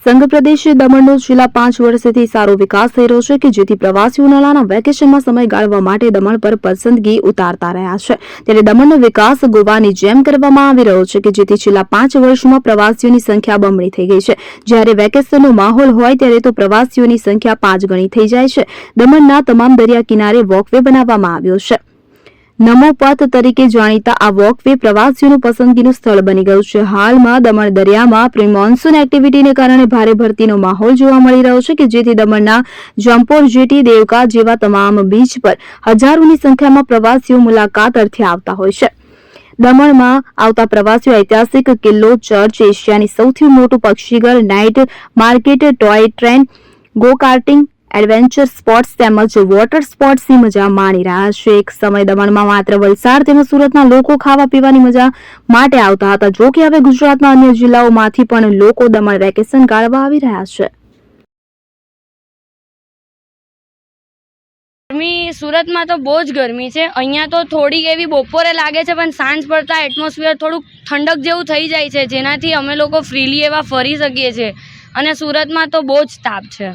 સંઘ પ્રદેશ દમણનો છેલ્લા 5 વર્ષથી સારો વિકાસ થઈ રહ્યો છે કે જેથી પ્રવાસીઓ ઉનાળાના વેકેશનમાં સમય ગાળવા માટે દમણ પર પસંદગી ઉતારતા રહ્યા છે। ત્યારે દમણનો વિકાસ ગોવાની જેમ કરવામાં આવી રહ્યો છે કે જેથી છેલ્લા 5 વર્ષમાં પ્રવાસીઓની સંખ્યા બમણી થઈ ગઈ છે। જ્યારે વેકેશનનો માહોલ હોય ત્યારે તો પ્રવાસીઓની સંખ્યા 5 ગણી થઈ જાય છે। દમણના તમામ દરિયા કિનારે વોકવે બનાવવામાં આવ્યો છે। નમો પથ તરીકે જાણીતા આ વોકવે પ્રવાસીઓનું પસંદગીનું સ્થળ બની ગયું છે। હાલમાં દમણ દરિયામાં પ્રી મોન્સૂન એક્ટિવિટીને કારણે ભારે ભરતીનો માહોલ જોવા મળી રહ્યો છે કે જેથી દમણના જંપોર જેટી દેવકા જેવા તમામ બીચ પર હજારોની સંખ્યામાં પ્રવાસીઓ મુલાકાત અર્થે આવતા હોય છે। દમણમાં આવતા પ્રવાસીઓ ઐતિહાસિક કિલ્લો, ચર્ચ, એશિયાની સૌથી મોટું પક્ષીઘર, night market, toy train, go karting, adventure sports તેમજ વોટર સ્પોર્ટ્સની મજા માણી રહ્યા છે। એક સમય દમણમાં માત્ર વલસાડ તેમજ સુરતના લોકો ખાવા પીવાની મજા માટે આવતા હતા, જો કે હવે ગુજરાતના અન્ય જિલ્લાઓમાંથી પણ લોકો દમણ વેકેશન ગાળવા આવી રહ્યા છે। ગરમી સુરતમાં તો બહુ જ ગરમી છે। અહીંયા તો થોડીક એવી બપોરે લાગે છે પણ સાંજ પડતા એટમોસ્ફિયર થોડુંક ઠંડક જેવું થઈ જાય છે, જેનાથી અમે લોકો ફ્રીલી એવા ફરી શકીએ છીએ। અને સુરતમાં તો બહુ જ તાપ છે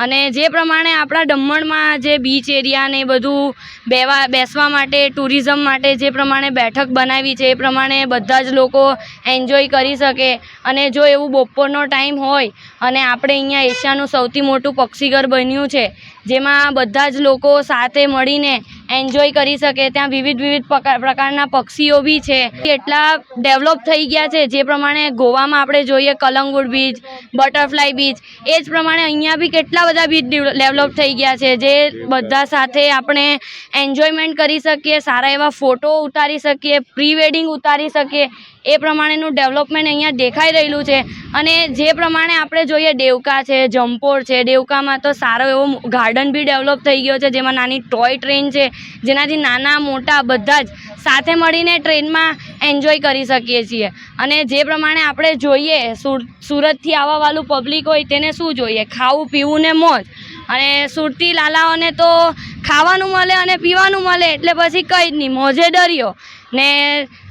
અને જે પ્રમાણે આપણા દમણમાં જે બીચ એરિયા ને બધું બેસવા માટે, ટુરિઝમ માટે જે પ્રમાણે બેઠક બનાવી છે એ પ્રમાણે બધા જ લોકો એન્જોય કરી શકે। અને જો એવું બપોરનો ટાઈમ હોય અને આપણે અહીંયા એશિયાનું સૌથી મોટું પક્ષીઘર બન્યું છે જેમાં બધા જ લોકો સાથે મળીને એન્જોય કરી શકે। ત્યાં વિવિધ પ્રકારના પક્ષીઓ બી છે, એટલા ડેવલપ થઈ ગયા છે। જે પ્રમાણે ગોવામાં આપણે જોઈએ કલંગુટ બીચ, બટરફ્લાય બીચ, એ જ પ્રમાણે અહીંયા બી કેટલા બધા બીચ ડેવલપ થઈ ગયા છે જે બધા સાથે આપણે એન્જોયમેન્ટ કરી શકીએ, સારા એવા ફોટો ઉતારી શકીએ, પ્રી વેડિંગ ઉતારી શકીએ। એ પ્રમાણેનું ડેવલપમેન્ટ અહીંયા દેખાઈ રહેલું છે। અને જે પ્રમાણે આપણે જોઈએ દેવકા છે, જંપોર છે, દેવકામાં તો સારો એવો ગાર્ડન બી ડેવલપ થઈ ગયો છે જેમાં નાની ટોય ટ્રેન છે જેનાથી નાના મોટા બધા જ સાથે મળીને ટ્રેનમાં એન્જોય કરી શકીએ છીએ। અને જે પ્રમાણે આપણે જોઈએ સુરતથી આવવાવાળું પબ્લિક હોય તેને શું જોઈએ? ખાવું, પીવું ને મોજ। અને સુરતી લાલાઓને તો ખાવાનું મળે અને પીવાનું મળે એટલે પછી કંઈ જ નહીં, મોજે દરિયો ને।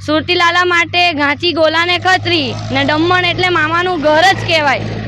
સુરતી લાલા માટે ઘાંચી ગોલા ને ખત્રી ને દમણ એટલે મામાનું ઘર જ કહેવાય।